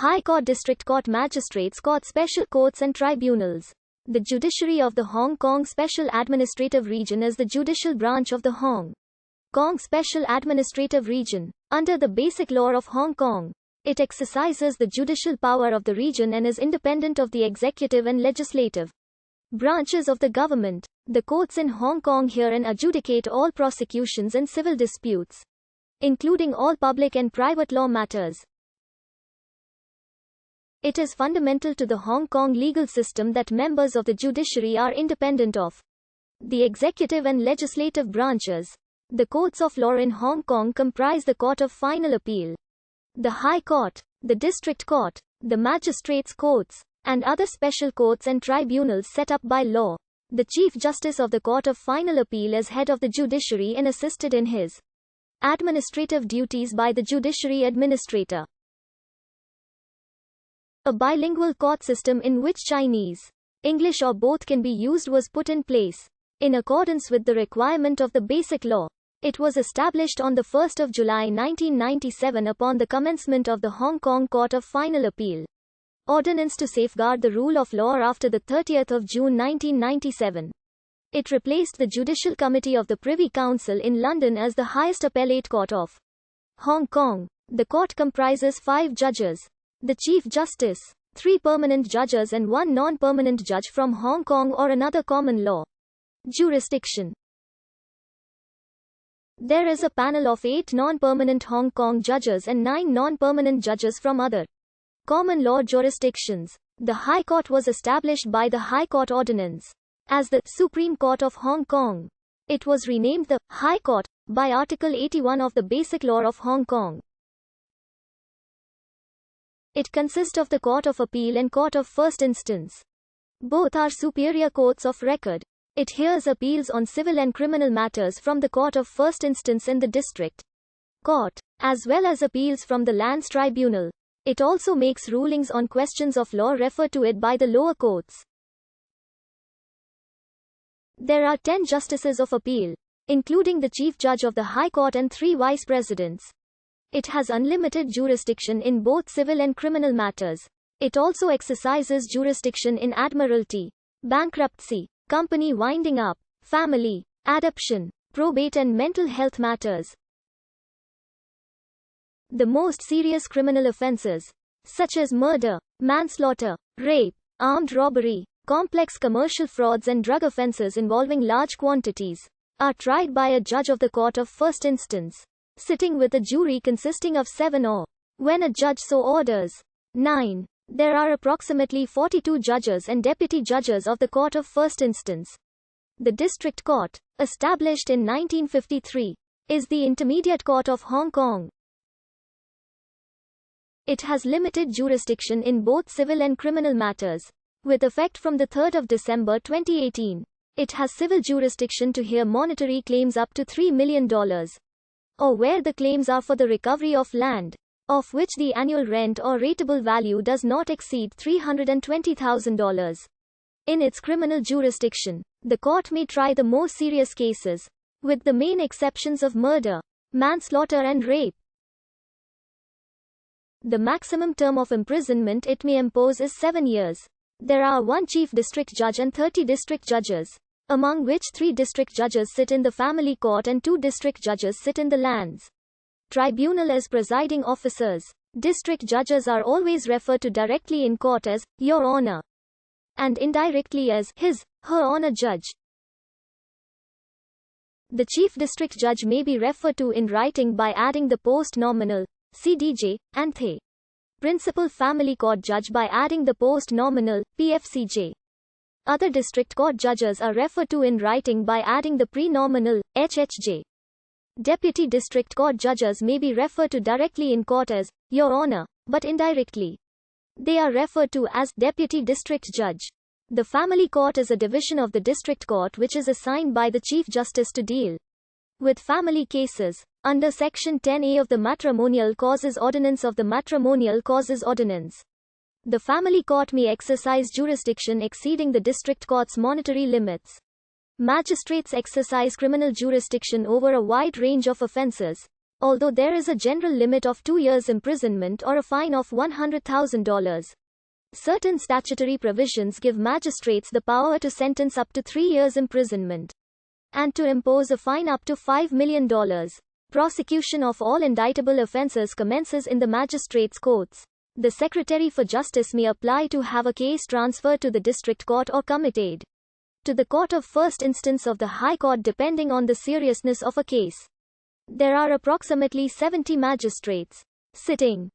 High Court, District Court, Magistrates Court, Special Courts and Tribunals. The judiciary of the Hong Kong Special Administrative Region is the judicial branch of the Hong Kong Special Administrative Region. Under the Basic Law of Hong Kong, it exercises the judicial power of the region and is independent of the executive and legislative branches of the government. The courts in Hong Kong hear and adjudicate all prosecutions and civil disputes, including all public and private law matters. It is fundamental to the Hong Kong legal system that members of the judiciary are independent of the executive and legislative branches. The courts of law in Hong Kong comprise the Court of Final Appeal, the High Court, the District Court, the Magistrates' Courts, and other special courts and tribunals set up by law. The Chief Justice of the Court of Final Appeal is head of the judiciary and assisted in his administrative duties by the judiciary administrator. A bilingual court system in which Chinese, English or both can be used was put in place. In accordance with the requirement of the Basic Law, it was established on 1 July 1997 upon the commencement of the Hong Kong Court of Final Appeal Ordinance to safeguard the rule of law after 30 June 1997. It replaced the Judicial Committee of the Privy Council in London as the highest appellate court of Hong Kong. The court comprises 5 judges, the Chief Justice, 3 permanent judges and 1 non-permanent judge from Hong Kong or another common law jurisdiction. There is a panel of 8 non-permanent Hong Kong judges and 9 non-permanent judges from other common law jurisdictions. The High Court was established by the High Court Ordinance as the Supreme Court of Hong Kong. It was renamed the High Court by Article 81 of the Basic Law of Hong Kong. It consists of the Court of Appeal and Court of First Instance. Both are superior courts of record. It hears appeals on civil and criminal matters from the Court of First Instance and the District Court, as well as appeals from the Lands Tribunal. It also makes rulings on questions of law referred to it by the lower courts. There are 10 Justices of Appeal, including the Chief Judge of the High Court and 3 Vice Presidents. It has unlimited jurisdiction in both civil and criminal matters. It also exercises jurisdiction in admiralty, bankruptcy, company winding up, family, adoption, probate and mental health matters. The most serious criminal offences, such as murder, manslaughter, rape, armed robbery, complex commercial frauds and drug offences involving large quantities, are tried by a judge of the Court of First Instance, sitting with a jury consisting of 7 or, when a judge so orders, 9. There are approximately 42 judges and deputy judges of the Court of First Instance. The District Court, established in 1953, is the intermediate court of Hong Kong. It has limited jurisdiction in both civil and criminal matters. With effect from 3 December 2018, it has civil jurisdiction to hear monetary claims up to $3 million, or where the claims are for the recovery of land, of which the annual rent or rateable value does not exceed $320,000. In its criminal jurisdiction, the court may try the more serious cases, with the main exceptions of murder, manslaughter and rape. The maximum term of imprisonment it may impose is 7 years. There are 1 Chief District Judge and 30 district judges, among which 3 district judges sit in the family court and 2 district judges sit in the lands tribunal as presiding officers. District judges are always referred to directly in court as Your Honor, and indirectly as His, Her Honor Judge. The Chief District Judge may be referred to in writing by adding the post-nominal CDJ, and the Principal Family Court Judge by adding the post-nominal PFCJ. Other district court judges are referred to in writing by adding the pre-nominal HHJ. Deputy district court judges may be referred to directly in court as Your Honor, but indirectly they are referred to as Deputy District Judge. The Family Court is a division of the District Court which is assigned by the Chief Justice to deal with family cases, under Section 10A of the Matrimonial Causes Ordinance of the Matrimonial Causes Ordinance. The Family Court may exercise jurisdiction exceeding the District Court's monetary limits. Magistrates exercise criminal jurisdiction over a wide range of offences, although there is a general limit of 2 years imprisonment or a fine of $100,000. Certain statutory provisions give magistrates the power to sentence up to 3 years imprisonment and to impose a fine up to $5 million. Prosecution of all indictable offences commences in the magistrates' courts. The Secretary for Justice may apply to have a case transferred to the district court or committed to the court of first instance of the High Court depending on the seriousness of a case. There are approximately 70 magistrates sitting